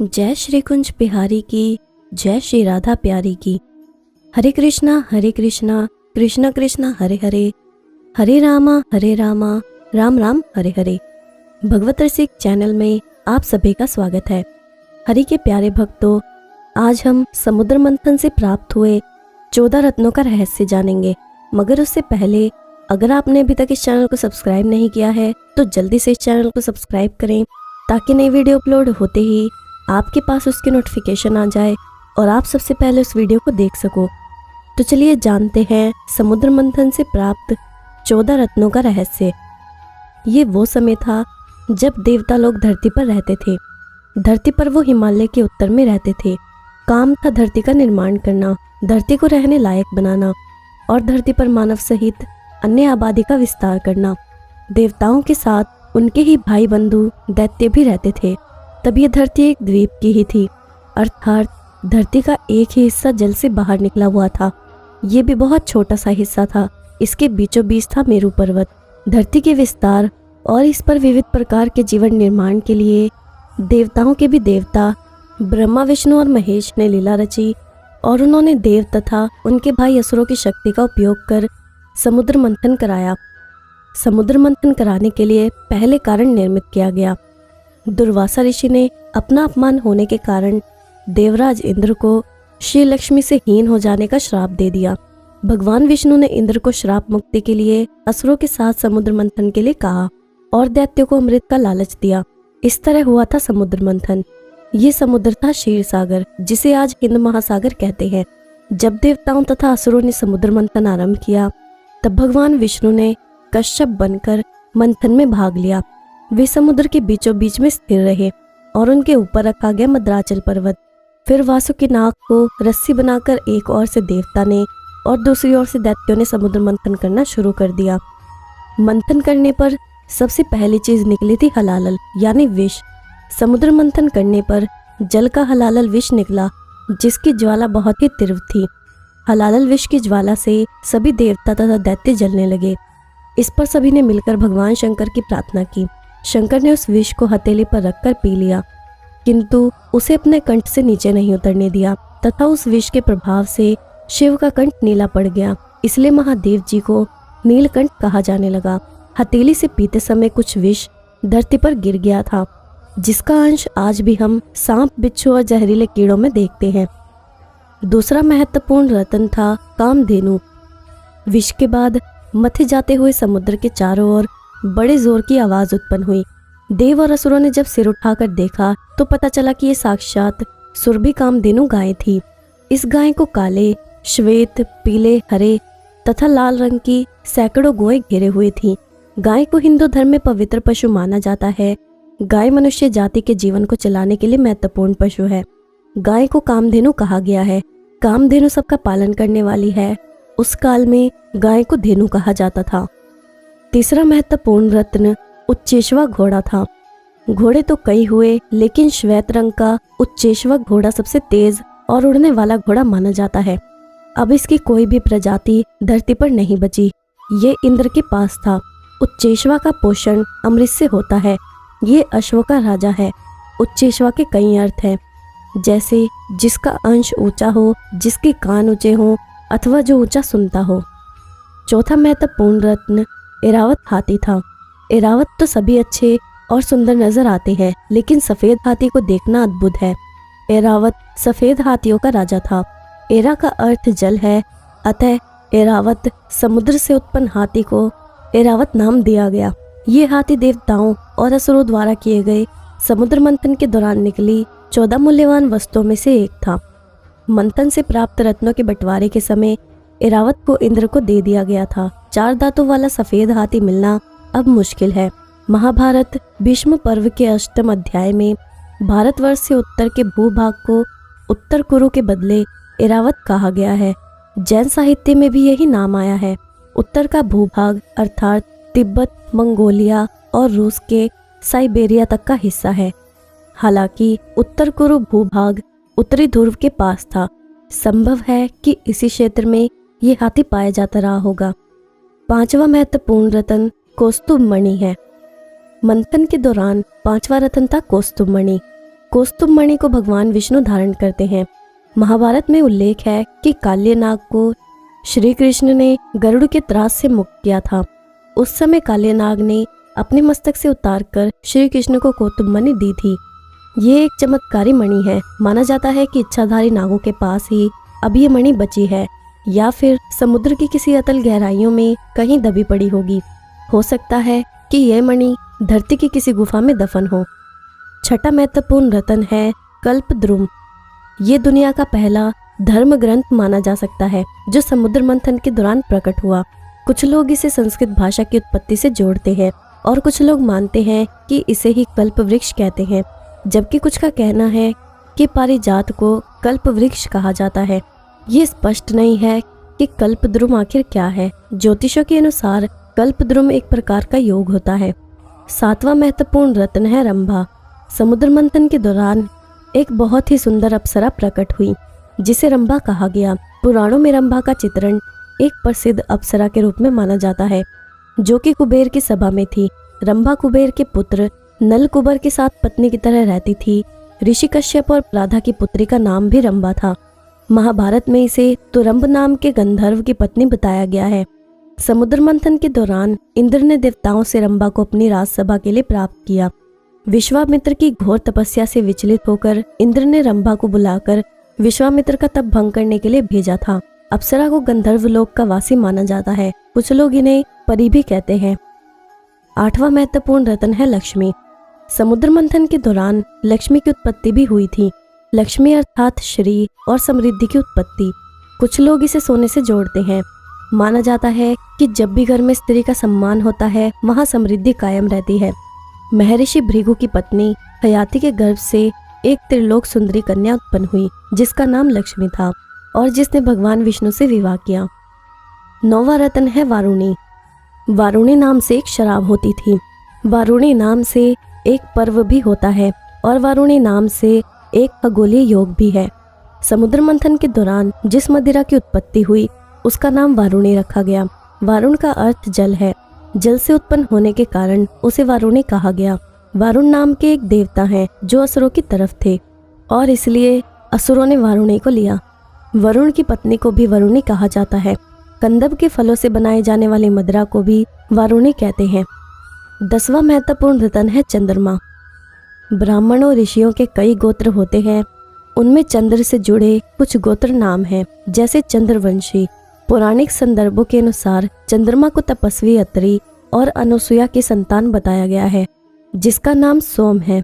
जय श्री कुंज बिहारी की, जय श्री राधा प्यारी की। हरे कृष्णा कृष्ण कृष्ण हरे हरे, हरे रामा राम राम हरे हरे। भगवत रसिक चैनल में आप सभी का स्वागत है। हरि के प्यारे भक्तों, आज हम समुद्र मंथन से प्राप्त हुए 14 रत्नों का रहस्य जानेंगे। मगर उससे पहले अगर आपने अभी तक इस चैनल को सब्सक्राइब नहीं किया है तो जल्दी से इस चैनल को सब्सक्राइब करें, ताकि नई वीडियो अपलोड होते ही आपके पास उसकी नोटिफिकेशन आ जाए और आप सबसे पहले उस वीडियो को देख सको। तो चलिए जानते हैं समुद्र मंथन से प्राप्त 14 रत्नों का रहस्य। ये वो समय था जब देवता लोग धरती पर रहते थे। धरती पर वो हिमालय के उत्तर में रहते थे। काम था धरती का निर्माण करना, धरती को रहने लायक बनाना और धरती पर मानव सहित अन्य आबादी का विस्तार करना। देवताओं के साथ उनके ही भाई बंधु दैत्य भी रहते थे। तब ये धरती एक द्वीप की ही थी, अर्थात धरती का एक ही हिस्सा जल से बाहर निकला हुआ था। ये भी बहुत छोटा सा हिस्सा था। इसके बीचों बीच था मेरु पर्वत। धरती के विस्तार और इस पर विविध प्रकार के जीवन निर्माण के लिए देवताओं के भी देवता ब्रह्मा, विष्णु और महेश ने लीला रची और उन्होंने देव तथा उनके भाई असुरों की शक्ति का उपयोग कर समुद्र मंथन कराया। समुद्र मंथन कराने के लिए पहले कारण निर्मित किया गया। दुर्वासा ऋषि ने अपना अपमान होने के कारण देवराज इंद्र को श्री लक्ष्मी से हीन हो जाने का श्राप दे दिया। भगवान विष्णु ने इंद्र को श्राप मुक्ति के लिए असुरों के साथ समुद्र मंथन के लिए कहा और दैत्यों को अमृत का लालच दिया। इस तरह हुआ था समुद्र मंथन। ये समुद्र था क्षीर सागर, जिसे आज हिंद महासागर कहते हैं। जब देवताओं तथा असुरों ने समुद्र मंथन आरंभ किया तब भगवान विष्णु ने कश्यप बनकर मंथन में भाग लिया। वे समुद्र के बीचों बीच में स्थिर रहे और उनके ऊपर रखा गया मद्राचल पर्वत। फिर वासुकी नाग को रस्सी बनाकर एक ओर से देवता ने और दूसरी ओर से दैत्यों ने समुद्र मंथन करना शुरू कर दिया। मंथन करने पर सबसे पहली चीज निकली थी हलालल यानी विष। समुद्र मंथन करने पर जल का हलालल विष निकला, जिसकी ज्वाला बहुत ही तीव्र थी। हलालल विष की ज्वाला से सभी देवता तथा दैत्य जलने लगे। इस पर सभी ने मिलकर भगवान शंकर की प्रार्थना की। शंकर ने उस विष को हथेली पर रखकर पी लिया, किंतु उसे अपने कंठ से नीचे नहीं उतरने दिया तथा उस विष के प्रभाव से शिव का कंठ नीला पड़ गया। इसलिए महादेव जी को नीलकंठ कहा जाने लगा। हथेली से पीते समय कुछ विष धरती पर गिर गया था, जिसका अंश आज भी हम सांप, बिच्छू और जहरीले कीड़ों में देखते हैं। दूसरा महत्वपूर्ण रत्न था कामधेनु। विष के बाद मथे जाते हुए समुद्र के चारों ओर बड़े जोर की आवाज उत्पन्न हुई। देव और असुरों ने जब सिर उठाकर देखा तो पता चला कि ये साक्षात सुरभि कामधेनु गाय थी। इस गाय को काले, श्वेत, पीले, हरे तथा लाल रंग की सैकड़ों गौएं घेरे हुए थी। गाय को हिंदू धर्म में पवित्र पशु माना जाता है। गाय मनुष्य जाति के जीवन को चलाने के लिए महत्वपूर्ण पशु है। गाय को कामधेनु कहा गया है। कामधेनु सबका पालन करने वाली है। उस काल में गाय को धेनु कहा जाता था। तीसरा महत्वपूर्ण रत्न उच्चेश्वा घोड़ा था। घोड़े तो कई हुए, लेकिन श्वेत रंग का उच्चेश्वा घोड़ा सबसे तेज और उड़ने वाला घोड़ा माना जाता है। अब इसकी कोई भी प्रजाति धरती पर नहीं बची। ये इंद्र के पास था। उच्चेश्वा का पोषण अमृत से होता है। ये अश्व का राजा है। उच्चेश्वा के कई अर्थ हैं, जैसे जिसका अंश ऊंचा हो, जिसके कान ऊंचे हों अथवा जो ऊंचा सुनता हो। चौथा महत्वपूर्ण रत्न ऐरावत हाथी था। ऐरावत तो सभी अच्छे और सुंदर नजर आते हैं, लेकिन सफेद हाथी को देखना अद्भुत है। ऐरावत सफेद हाथियों का राजा था। ऐरा का अर्थ जल है, अतः ऐरावत समुद्र से उत्पन्न हाथी को ऐरावत नाम दिया गया। ये हाथी देवताओं और असुरों द्वारा किए गए समुद्र मंथन के दौरान निकली 14 मूल्यवान वस्तुओं में से एक था। मंथन से प्राप्त रत्नों के बंटवारे के समय ऐरावत को इंद्र को दे दिया गया था। 4 दांतों वाला सफेद हाथी मिलना अब मुश्किल है। महाभारत भीष्म पर्व के 8वें अध्याय में भारतवर्ष से उत्तर के भूभाग को उत्तर कुरु के बदले ऐरावत कहा गया है। जैन साहित्य में भी यही नाम आया है। उत्तर का भूभाग अर्थात तिब्बत, मंगोलिया और रूस के साइबेरिया तक का हिस्सा है। हालांकि उत्तर कुरु भूभाग उत्तरी ध्रुव के पास था। संभव है कि इसी क्षेत्र में ये हाथी पाया जाता रहा होगा। 5वां महत्वपूर्ण रत्न कौस्तुभ मणि है। मंथन के दौरान 5वां रत्न था कौस्तुभ मणि। कौस्तुभ मणि को भगवान विष्णु धारण करते हैं। महाभारत में उल्लेख है कि काल्य नाग को श्री कृष्ण ने गरुड़ के त्रास से मुक्त किया था। उस समय काल्य नाग ने अपने मस्तक से उतारकर श्री कृष्ण को कौस्तुभ मणि दी थी। ये एक चमत्कारी मणि है। माना जाता है कि इच्छाधारी नागों के पास ही अब ये मणि बची है, या फिर समुद्र की किसी अतल गहराइयों में कहीं दबी पड़ी होगी। हो सकता है कि यह मणि धरती की किसी गुफा में दफन हो। छठा महत्वपूर्ण रत्न है कल्पद्रुम। ये दुनिया का पहला धर्म ग्रंथ माना जा सकता है जो समुद्र मंथन के दौरान प्रकट हुआ। कुछ लोग इसे संस्कृत भाषा की उत्पत्ति से जोड़ते हैं और कुछ लोग मानते हैं कि इसे ही कल्प वृक्ष कहते हैं, जबकि कुछ का कहना है कि पारिजात को कल्प वृक्ष कहा जाता है। ये स्पष्ट नहीं है कि कल्पद्रुम आखिर क्या है। ज्योतिषों के अनुसार कल्पद्रुम एक प्रकार का योग होता है। सातवां महत्वपूर्ण रत्न है रंभा। समुद्र मंथन के दौरान एक बहुत ही सुंदर अप्सरा प्रकट हुई जिसे रंभा कहा गया। पुराणों में रंभा का चित्रण एक प्रसिद्ध अप्सरा के रूप में माना जाता है जो कि कुबेर की सभा में थी। रंभा कुबेर के पुत्र नल कुबर के साथ पत्नी की तरह रहती थी। ऋषि कश्यप और राधा की पुत्री का नाम भी रंभा था। महाभारत में इसे तुरंब नाम के गंधर्व की पत्नी बताया गया है। समुद्र मंथन के दौरान इंद्र ने देवताओं से रंभा को अपनी राजसभा के लिए प्राप्त किया। विश्वामित्र की घोर तपस्या से विचलित होकर इंद्र ने रंभा को बुलाकर विश्वामित्र का तप भंग करने के लिए भेजा था। अप्सरा को गंधर्व लोक का वासी माना जाता है। कुछ लोग इन्हें परी भी कहते हैं। आठवां महत्वपूर्ण रत्न है लक्ष्मी। समुद्र मंथन के दौरान लक्ष्मी की उत्पत्ति भी हुई थी। लक्ष्मी अर्थात श्री और समृद्धि की उत्पत्ति। कुछ लोग इसे सोने से जोड़ते हैं। माना जाता है कि जब भी घर में स्त्री का सम्मान होता है वहाँ समृद्धि कायम रहती है। महर्षि भृगु की पत्नी हयाति के गर्भ से एक त्रिलोक सुंदरी कन्या उत्पन्न हुई जिसका नाम लक्ष्मी था और जिसने भगवान विष्णु से विवाह किया। नौवां रत्न है वारुणी। वारुणी नाम से एक शराब होती थी। वारुणी नाम से एक पर्व भी होता है और वारुणी नाम से एक खगोलीय योग भी है। समुद्र मंथन के दौरान जिस मदिरा की उत्पत्ति हुई उसका नाम वारुणी रखा गया। वारुण का अर्थ जल है। जल से उत्पन्न होने के कारण उसे वारुणी कहा गया। वारुण नाम के एक देवता हैं जो असुरों की तरफ थे और इसलिए असुरों ने वारुणी को लिया। वरुण की पत्नी को भी वरुणी कहा जाता है। कंदब के फलों से बनाए जाने वाले मदिरा को भी वारुणी कहते हैं। 10वां महत्वपूर्ण रत्न है चंद्रमा। ब्राह्मण और ऋषियों के कई गोत्र होते हैं। उनमें चंद्र से जुड़े कुछ गोत्र नाम हैं जैसे चंद्रवंशी। पौराणिक संदर्भों के अनुसार चंद्रमा को तपस्वी अत्रि और अनुसुया की संतान बताया गया है जिसका नाम सोम है।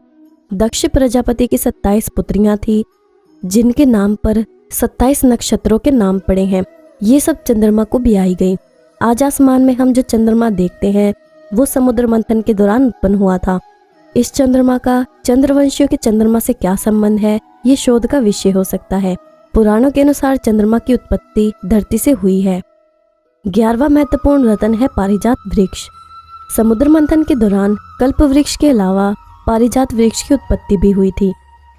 दक्ष प्रजापति की 27 पुत्रियां थी जिनके नाम पर 27 नक्षत्रों के नाम पड़े हैं। ये सब चंद्रमा को ब्याही गई। आज आसमान में हम जो चंद्रमा देखते हैं वो समुद्र मंथन के दौरान उत्पन्न हुआ था। इस चंद्रमा का चंद्रवंशियों के चंद्रमा से क्या संबंध है ये शोध का विषय हो सकता है। पुराणों के अनुसार चंद्रमा की उत्पत्ति धरती से हुई है। 11वां महत्वपूर्ण रत्न है पारिजात वृक्ष। समुद्र मंथन के दौरान कल्प वृक्ष के अलावा पारिजात वृक्ष की उत्पत्ति भी हुई थी।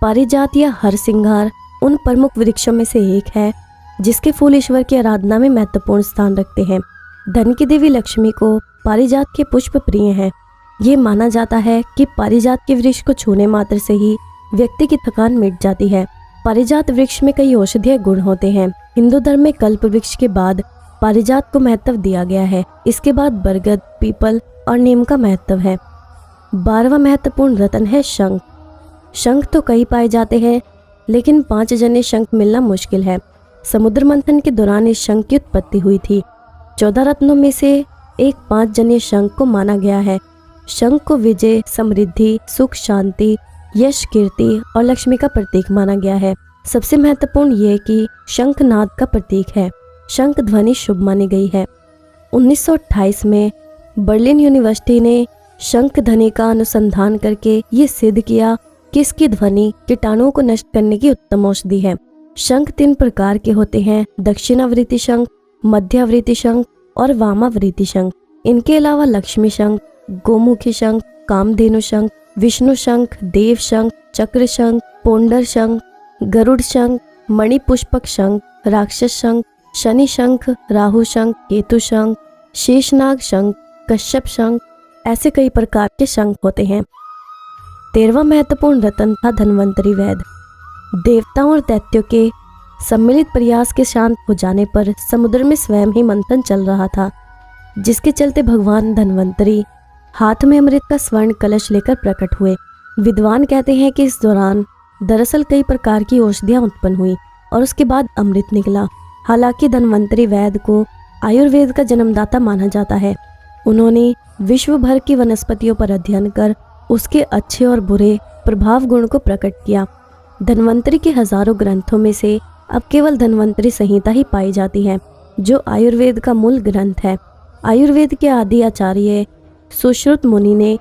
पारिजात या हरसिंगार उन प्रमुख वृक्षों में से एक है जिसके फूल ईश्वर की आराधना में महत्वपूर्ण स्थान रखते हैं। धन की देवी लक्ष्मी को पारिजात के पुष्प प्रिय हैं। ये माना जाता है कि पारिजात के वृक्ष को छूने मात्र से ही व्यक्ति की थकान मिट जाती है। पारिजात वृक्ष में कई औषधीय गुण होते हैं। हिंदू धर्म में कल्प वृक्ष के बाद पारिजात को महत्व दिया गया है। इसके बाद बरगद, पीपल और नीम का महत्व है। 12वां महत्वपूर्ण रत्न है शंख। शंख तो कई पाए जाते हैं लेकिन 5 जने शंख मिलना मुश्किल है। समुद्र मंथन के दौरान इस शंख की उत्पत्ति हुई थी। 14 रत्नों में से एक 5 जने शंख को माना गया है। शंख को विजय, समृद्धि, सुख, शांति, यश, कीर्ति और लक्ष्मी का प्रतीक माना गया है। सबसे महत्वपूर्ण ये कि शंख नाद का प्रतीक है। शंख ध्वनि शुभ मानी गई है। 1928 में बर्लिन यूनिवर्सिटी ने शंख ध्वनि का अनुसंधान करके ये सिद्ध किया कि इसकी ध्वनि कीटाणुओं को नष्ट करने की उत्तम औषधि है। शंख 3 प्रकार के होते हैं, दक्षिणावृत्ति शंख, मध्यावृत्ति शंख और वामावृत्ति शंख। इनके अलावा लक्ष्मी शंख, गोमुखी शंख, कामधेनु शंख, विष्णु शंख, देव शंख, चक्र शंख, पोंडर शंख, गरुड़ शंख, मणिपुष्पक शंख, राक्षस शंख, शनि शंख, राहु शंख, केतु शंख, शेषनाग शंख, कश्यप शंख, ऐसे कई प्रकार के शंख होते हैं। 13वां महत्वपूर्ण रत्न था धन्वंतरि वेद। देवताओं और दैत्यों के सम्मिलित प्रयास के शांत हो जाने पर समुद्र में स्वयं ही मंथन चल रहा था, जिसके चलते भगवान धन्वंतरि हाथ में अमृत का स्वर्ण कलश लेकर प्रकट हुए। विद्वान कहते हैं कि इस दौरान दरअसल कई प्रकार की औषधियां उत्पन्न हुई और उसके बाद अमृत निकला। हालांकि धन्वंतरि वेद को आयुर्वेद का जन्मदाता माना जाता है। उन्होंने विश्व भर की वनस्पतियों पर अध्ययन कर उसके अच्छे और बुरे प्रभाव गुण को प्रकट किया। धन्वंतरि के हजारों ग्रंथों में से अब केवल धन्वंतरि संहिता ही पाई जाती है, जो आयुर्वेद का मूल ग्रंथ है। आयुर्वेद के आदि आचार्य सुश्रुत मुनि ने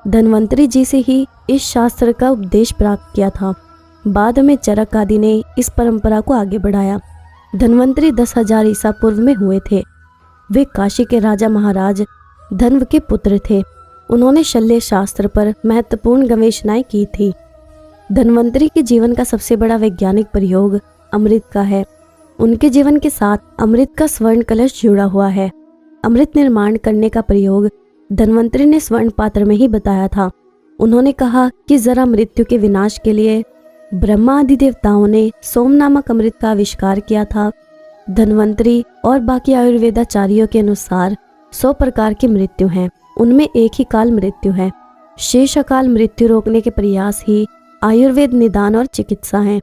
धन्वंतरि जी से ही इस शास्त्र का उपदेश प्राप्त किया था। बाद में चरक आदि ने इस परंपरा को आगे बढ़ाया। धन्वंतरि 10,000 ईसा पूर्व में हुए थे। वे काशी के राजा महाराज धन्व के पुत्र थे। उन्होंने शल्य शास्त्र पर महत्वपूर्ण गवेषणाएं की थी। धन्वंतरि के जीवन का सबसे बड़ा वैज्ञानिक प्रयोग अमृत का है। उनके जीवन के साथ अमृत का स्वर्ण कलश जुड़ा हुआ है। अमृत निर्माण करने का प्रयोग धन्वंतरि ने स्वर्ण पात्र में ही बताया था। उन्होंने कहा कि जरा मृत्यु के विनाश के लिए ब्रह्मा आदि देवताओं ने सोम नामक अमृत का आविष्कार किया था। धन्वंतरि और बाकी आयुर्वेदाचार्यों के अनुसार 100 प्रकार की मृत्यु हैं, उनमें एक ही काल मृत्यु है। शेष अकाल मृत्यु रोकने के प्रयास ही आयुर्वेद निदान और चिकित्सा है।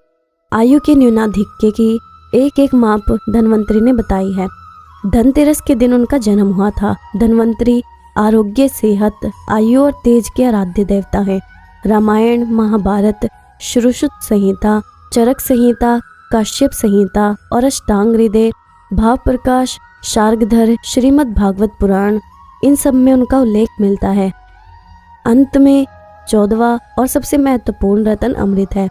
आयु के न्यूनाधिक्य की एक एक माप धन्वंतरि ने बताई है। धनतेरस के दिन उनका जन्म हुआ था। धन्वंतरि आरोग्य, सेहत, आयु और तेज के आराध्य देवता हैं। रामायण, महाभारत, श्रुश्रुत संहिता, चरक संहिता, काश्यप संहिता और अष्टांग हृदय, भाव प्रकाश, शार्गधर, श्रीमद् भागवत पुराण, इन सब में उनका उल्लेख मिलता है। अंत में 14वां और सबसे महत्वपूर्ण रत्न अमृत है।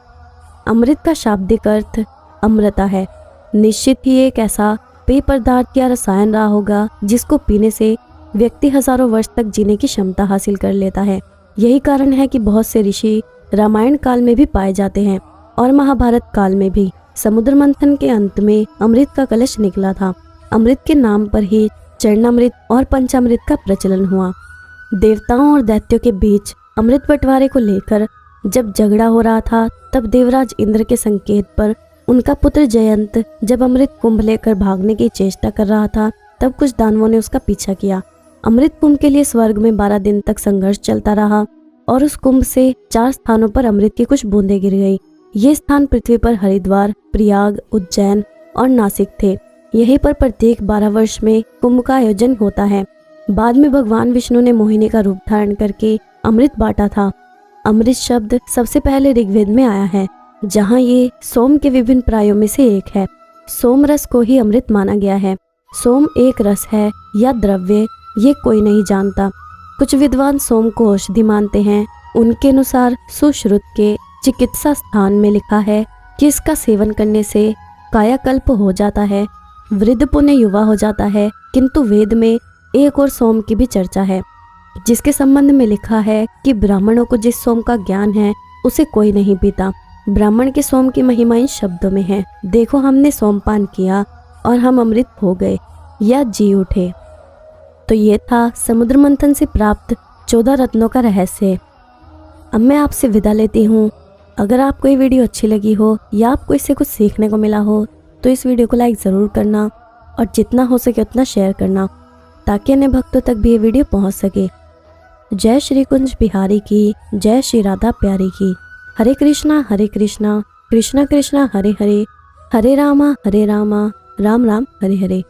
अमृत का शाब्दिक अर्थ अमृता है। निश्चित ही एक ऐसा पेय पदार्थ या रसायन रहा होगा जिसको पीने से व्यक्ति हजारों वर्ष तक जीने की क्षमता हासिल कर लेता है। यही कारण है कि बहुत से ऋषि रामायण काल में भी पाए जाते हैं और महाभारत काल में भी। समुद्र मंथन के अंत में अमृत का कलश निकला था। अमृत के नाम पर ही चरणामृत और पंचामृत का प्रचलन हुआ। देवताओं और दैत्यों के बीच अमृत बंटवारे को लेकर जब झगड़ा हो रहा था, तब देवराज इंद्र के संकेत पर उनका पुत्र जयंत जब अमृत कुंभ लेकर भागने की चेष्टा कर रहा था, तब कुछ दानवों ने उसका पीछा किया। अमृत कुंभ के लिए स्वर्ग में 12 दिन तक संघर्ष चलता रहा और उस कुंभ से 4 स्थानों पर अमृत की कुछ बूंदें गिर गई। ये स्थान पृथ्वी पर हरिद्वार, प्रयाग, उज्जैन और नासिक थे। यहीं पर प्रत्येक 12 वर्ष में कुंभ का आयोजन होता है। बाद में भगवान विष्णु ने मोहिनी का रूप धारण करके अमृत बांटा था। अमृत शब्द सबसे पहले ऋग्वेद में आया है, जहाँ ये सोम के विभिन्न प्रायों में से एक है। सोम रस को ही अमृत माना गया है। सोम एक रस है या द्रव्य, ये कोई नहीं जानता। कुछ विद्वान सोम को औषधि मानते हैं। उनके अनुसार सुश्रुत के चिकित्सा स्थान में लिखा है कि इसका सेवन करने से कायाकल्प हो जाता है, वृद्ध पुण्य युवा हो जाता है। किंतु वेद में एक और सोम की भी चर्चा है, जिसके संबंध में लिखा है कि ब्राह्मणों को जिस सोम का ज्ञान है उसे कोई नहीं पीता। ब्राह्मण के सोम की महिमा इन शब्दों में है, देखो हमने सोमपान किया और हम अमृत हो गए या जी उठे। तो ये था समुद्र मंथन से प्राप्त 14 रत्नों का रहस्य। अब मैं आपसे विदा लेती हूँ। अगर आपको ये वीडियो अच्छी लगी हो या आपको इससे कुछ सीखने को मिला हो तो इस वीडियो को लाइक ज़रूर करना और जितना हो सके उतना शेयर करना, ताकि अन्य भक्तों तक भी ये वीडियो पहुँच सके। जय श्री कुंज बिहारी की, जय श्री राधा प्यारी की। हरे कृष्णा कृष्णा कृष्णा हरे हरे, हरे रामा राम राम हरे हरे।